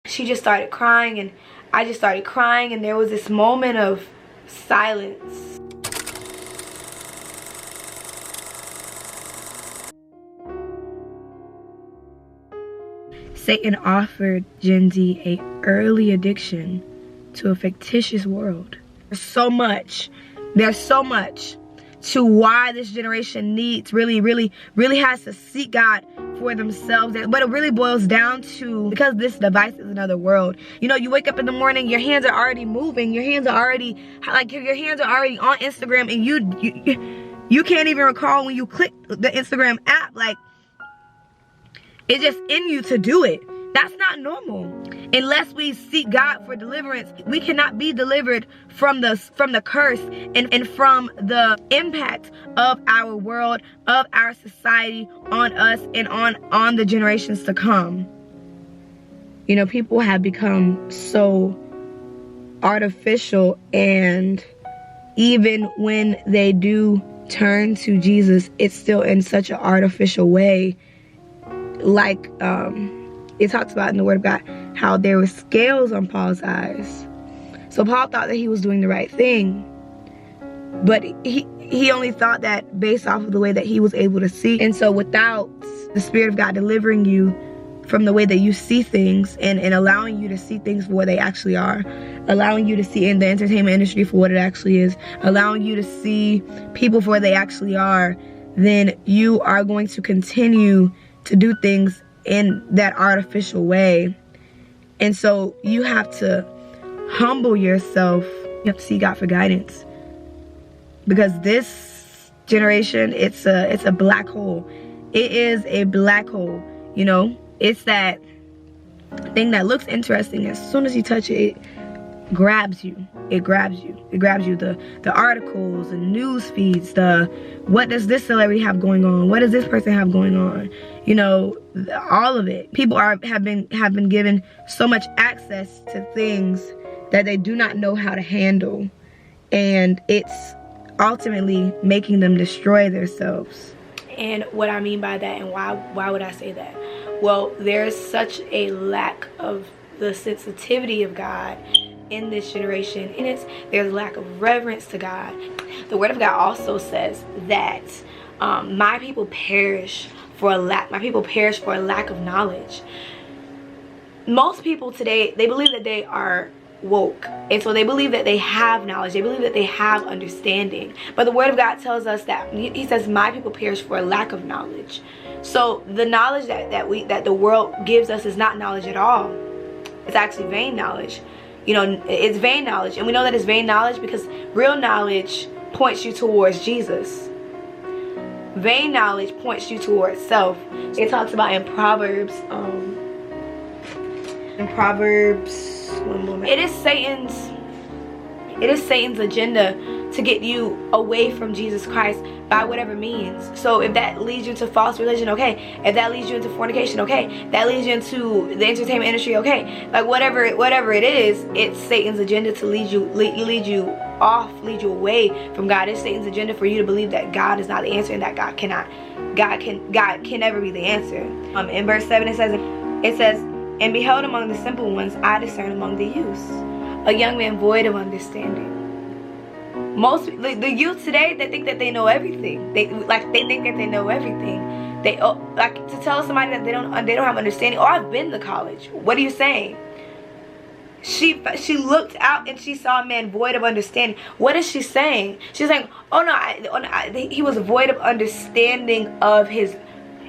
she just started crying, and I just started crying, and there was this moment of silence. Satan offered Gen Z an early addiction to a fictitious world. There's so much to why this generation needs, really has to seek God for themselves. But it really boils down to, because this device is another world. You know, you wake up in the morning, your hands are already moving, your hands are already, like, your hands are already on Instagram, and you can't even recall when you click the Instagram app. Like, it's just in you to do it. That's not normal. Unless we seek God for deliverance, we cannot be delivered from the curse and from the impact of our world, of our society, on us and on the generations to come. You know, people have become so artificial, and even when they do turn to Jesus, it's still in such an artificial way. Like it talks about in the Word of God how there were scales on Paul's eyes. So Paul thought that he was doing the right thing, but he only thought that based off of the way that he was able to see. And so without the Spirit of God delivering you from the way that you see things, and allowing you to see things for what they actually are, allowing you to see in the entertainment industry for what it actually is, allowing you to see people for what they actually are, then you are going to continue to do things in that artificial way. And so you have to humble yourself. You have to seek God for guidance, because this generation, it's a black hole. It is a black hole. You know, it's that thing that looks interesting. As soon as you touch it, it grabs you. It grabs you. It grabs you. The articles, the news feeds, what does this celebrity have going on? What does this person have going on? You know, all of it. People have been given so much access to things that they do not know how to handle, and it's ultimately making them destroy themselves. And what I mean by that, and why would I say that? Well, there's such a lack of the sensitivity of God in this generation, and there's a lack of reverence to God. The Word of God also says that my people perish for a lack of knowledge. Most people today, they believe that they are woke, and so they believe that they have knowledge, they believe that they have understanding. But the Word of God tells us that he says my people perish for a lack of knowledge. So the knowledge that the world gives us is not knowledge at all. It's actually vain knowledge. You know, it's vain knowledge, and we know that it's vain knowledge because real knowledge points you towards Jesus. Vain knowledge points you towards self. It talks about in Proverbs, one moment. It is Satan's agenda to get you away from Jesus Christ by whatever means. So if that leads you into false religion, okay. If that leads you into fornication, okay. That leads you into the entertainment industry, okay. Like whatever it is, it's Satan's agenda to lead you away from God. It's Satan's agenda for you to believe that God is not the answer, and that God can never be the answer. In verse 7 it says, and beheld among the simple ones, I discern among the youths a young man void of understanding. Most the youth today, they think that they know everything. They think that they know everything. They like to tell somebody that they don't have understanding. Oh, I've been to college. What are you saying? She looked out and she saw a man void of understanding. What is she saying? She's saying, oh no, he was void of understanding of his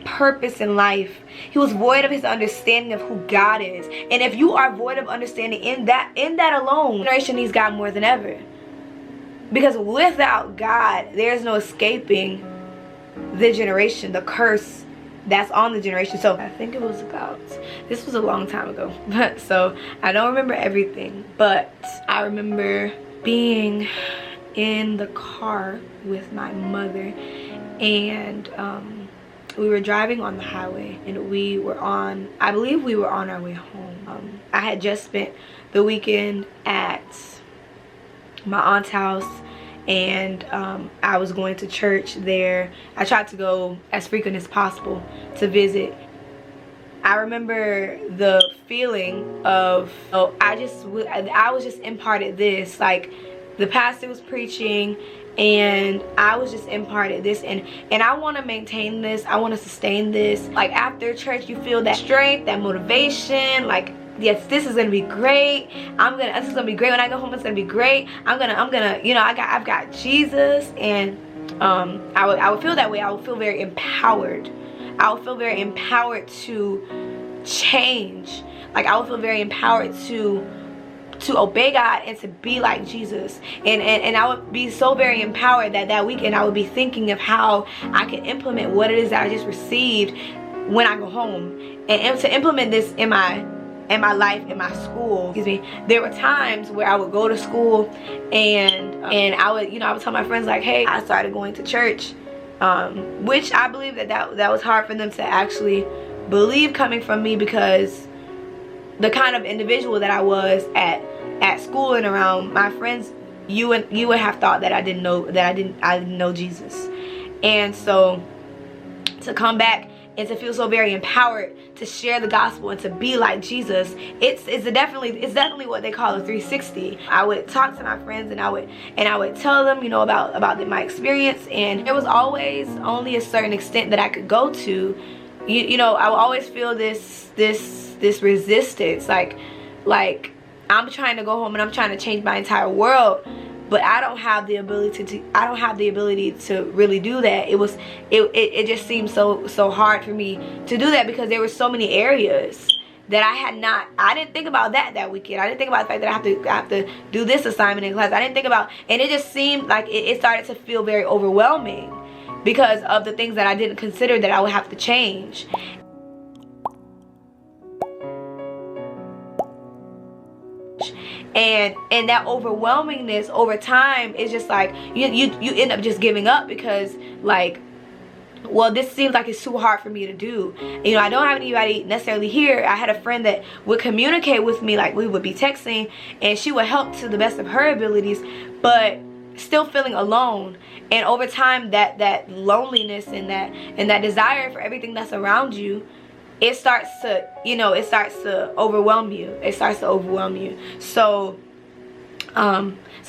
purpose in life. He was void of his understanding of who God is. And if you are void of understanding in that alone, generation needs God more than ever. Because without God, there's no escaping the generation, the curse that's on the generation. So I think it was this was a long time ago, but so I don't remember everything, but I remember being in the car with my mother, and we were driving on the highway, and I believe we were on our way home. I had just spent the weekend at my aunt's house, and I was going to church there. I tried to go as frequent as possible to visit. I remember the feeling of, oh, I was just imparted this, like the pastor was preaching and I was just imparted this, and I want to maintain this, I want to sustain this. Like after church you feel that strength, that motivation, like yes, this is gonna be great. This is gonna be great. When I go home, it's gonna be great. I'm gonna, you know, I've got Jesus, and I would feel that way. I would feel very empowered. I would feel very empowered to change. Like I would feel very empowered to obey God and to be like Jesus, and I would be so very empowered that weekend I would be thinking of how I could implement what it is that I just received when I go home, and to implement this in my life, in my school. Excuse me. There were times where I would go to school and I would, you know, I would tell my friends like, hey, I started going to church, which I believe that was hard for them to actually believe coming from me, because the kind of individual that I was at school and around my friends, you would have thought that I didn't know Jesus. And so to come back and to feel so very empowered to share the gospel and to be like Jesus, it's definitely what they call a 360. I would talk to my friends and I would tell them, you know, about my experience, and there was always only a certain extent that I could go to. You know, I would always feel this resistance, like I'm trying to go home and I'm trying to change my entire world, but I don't have the ability to really do that. It just seemed so hard for me to do that, because there were so many areas that I didn't think about that weekend. I didn't think about the fact that I have to do this assignment in class. I didn't think about, and it just seemed like it started to feel very overwhelming because of the things that I didn't consider that I would have to change. And that overwhelmingness over time is just like you end up just giving up, because like, well, this seems like it's too hard for me to do. You know, I don't have anybody necessarily here. I had a friend that would communicate with me, like we would be texting, and she would help to the best of her abilities, but still feeling alone. And over time, that loneliness and that desire for everything that's around you, it starts to, you know, it starts to overwhelm you. It starts to overwhelm you. So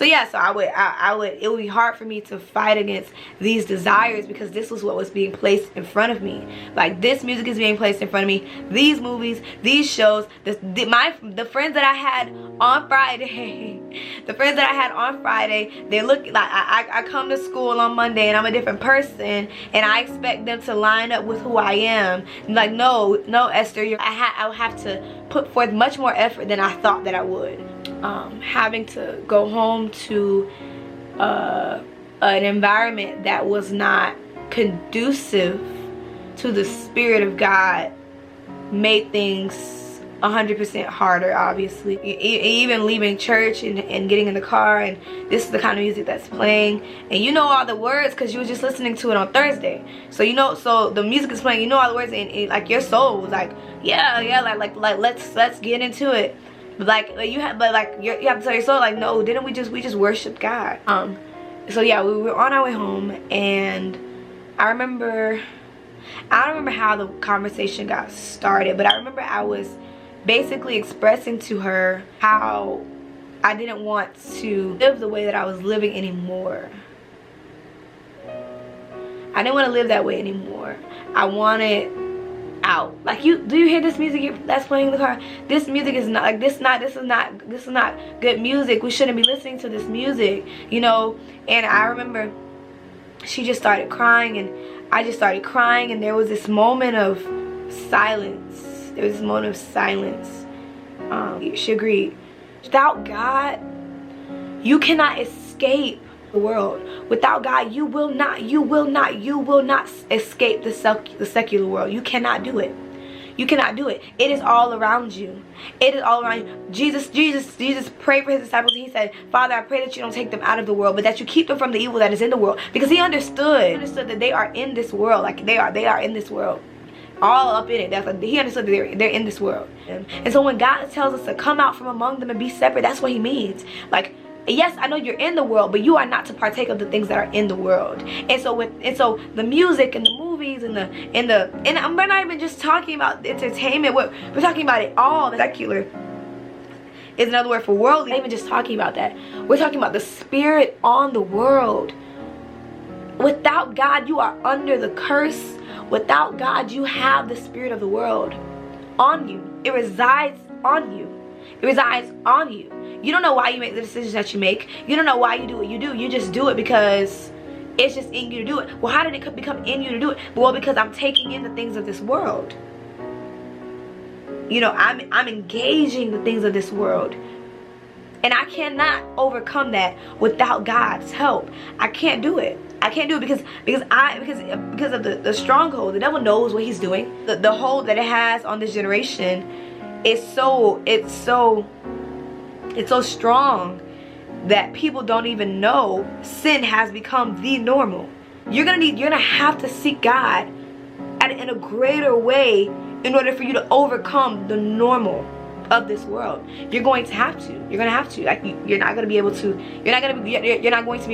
yeah, so it would be hard for me to fight against these desires, because this was what was being placed in front of me. Like, this music is being placed in front of me, these movies, these shows, the friends that I had on Friday, they look like, I come to school on Monday and I'm a different person, and I expect them to line up with who I am. Like, no Esther, I would have to put forth much more effort than I thought that I would. Having to go home to an environment that was not conducive to the Spirit of God made things 100% harder, obviously. Even leaving church and getting in the car, and this is the kind of music that's playing, and you know all the words because you were just listening to it on Thursday. So you know, so the music is playing, you know all the words, and like your soul was like, yeah, like let's get into it. But you have to tell your soul, like, no, didn't we just worship God? So yeah, we were on our way home, and I don't remember how the conversation got started, but I remember I was basically expressing to her how I didn't want to live the way that I was living anymore. I didn't want to live that way anymore. I wanted out. Like, do you hear this music that's playing in the car? This music is not like this is not good music. We shouldn't be listening to this music, you know. And I remember she just started crying, and I just started crying, and there was this moment of silence. She agreed. Without God, you cannot escape the world. Without God, you will not escape the secular world. You cannot do it. You cannot do it. It is all around you. It is all around you. Jesus prayed for his disciples, and he said, Father, I pray that you don't take them out of the world, but that you keep them from the evil that is in the world. Because he understood that they are in this world. Like, they are in this world, all up in it. That's like, he understood that they're in this world. And so when God tells us to come out from among them and be separate, that's what he means. Like, yes, I know you're in the world, but you are not to partake of the things that are in the world. And so the music and the movies and we're not even just talking about entertainment. We're talking about it all. The secular is another word for worldly. Not even just talking about that. We're talking about the spirit on the world. Without God, you are under the curse. Without God, you have the spirit of the world on you. It resides on you. It resides on you. You don't know why you make the decisions that you make. You don't know why you do what you do. You just do it because it's just in you to do it. Well, how did it become in you to do it? Well, because I'm taking in the things of this world. You know, I'm engaging the things of this world. And I cannot overcome that without God's help. I can't do it. I can't do it because of the stronghold. The devil knows what he's doing. The hold that it has on this generation is it's so strong that people don't even know sin has become the normal. You're gonna have to seek God in a greater way in order for you to overcome the normal of this world. You're going to have to. You're gonna have to. Like, you're not gonna be able to. You're not going to be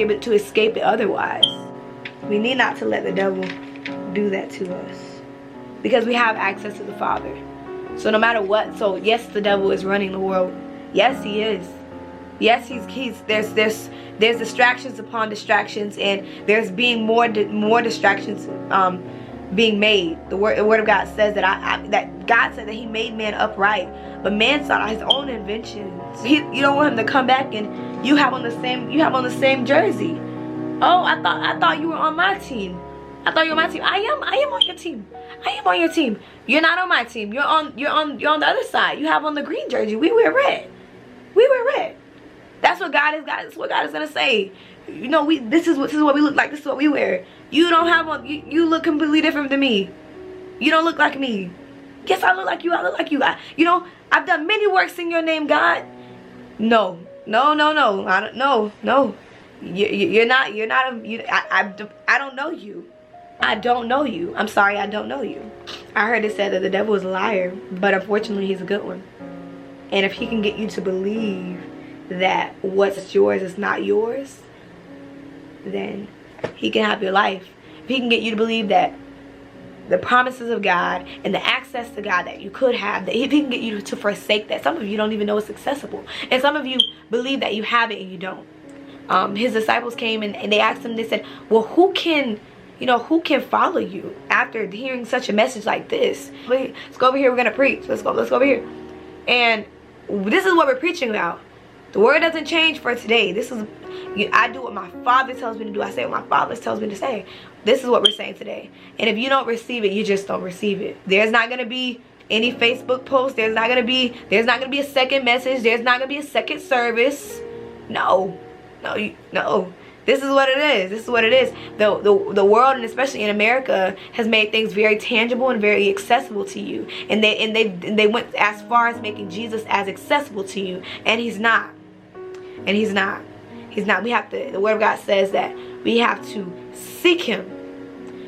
able to escape it otherwise. We need not to let the devil do that to us, because we have access to the Father. So no matter what. So yes, the devil is running the world. Yes, he is. Yes, there's distractions upon distractions, and there's being more distractions being made. The word of God says that God said that he made man upright, but man sought out his own inventions. You don't want him to come back and you have on the same jersey. Oh, I thought you were on my team. I thought you were on my team. I am on your team. I am on your team. You're not on my team. You're on the other side. You have on the green jersey. We wear red. We wear red. That's what God is. That's what God is gonna say. You know, this is what we look like. This is what we wear. You don't have on. You look completely different than me. You don't look like me. Yes, I look like you. I look like you. You know, I've done many works in your name, God. No. I don't. No. You're not. I don't know you. I don't know you. I'm sorry, I don't know you. I heard it said that the devil is a liar, but unfortunately he's a good one. And if he can get you to believe that what's yours is not yours, then he can have your life. If he can get you to believe that the promises of God and the access to God that you could have, that if he can get you to forsake that. Some of you don't even know it's accessible, and some of you believe that you have it and you don't. His disciples came and they asked him, they said, well, who can follow you after hearing such a message like this? Let's go over here. We're gonna preach. Let's go over here. And this is what we're preaching about. The word doesn't change for today. I do what my Father tells me to do. I say what my Father tells me to say. This is what we're saying today. And if you don't receive it, you just don't receive it. There's not gonna be any Facebook post. There's not gonna be a second message. There's not gonna be a second service. No. This is what it is. This is what it is. The world, and especially in America, has made things very tangible and very accessible to you. And they went as far as making Jesus as accessible to you, and he's not. And he's not. He's not. We have to. The Word of God says that we have to seek him.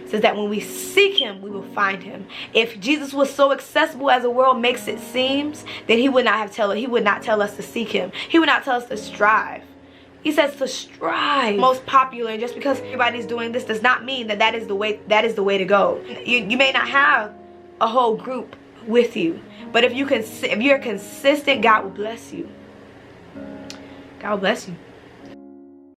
It says that when we seek him, we will find him. If Jesus was so accessible as the world makes it seem, then he would not tell us to seek him. He would not tell us to strive. He says to strive. Most popular, and just because everybody's doing this does not mean that is the way to go. You may not have a whole group with you, but if you're consistent, God will bless you. God will bless you.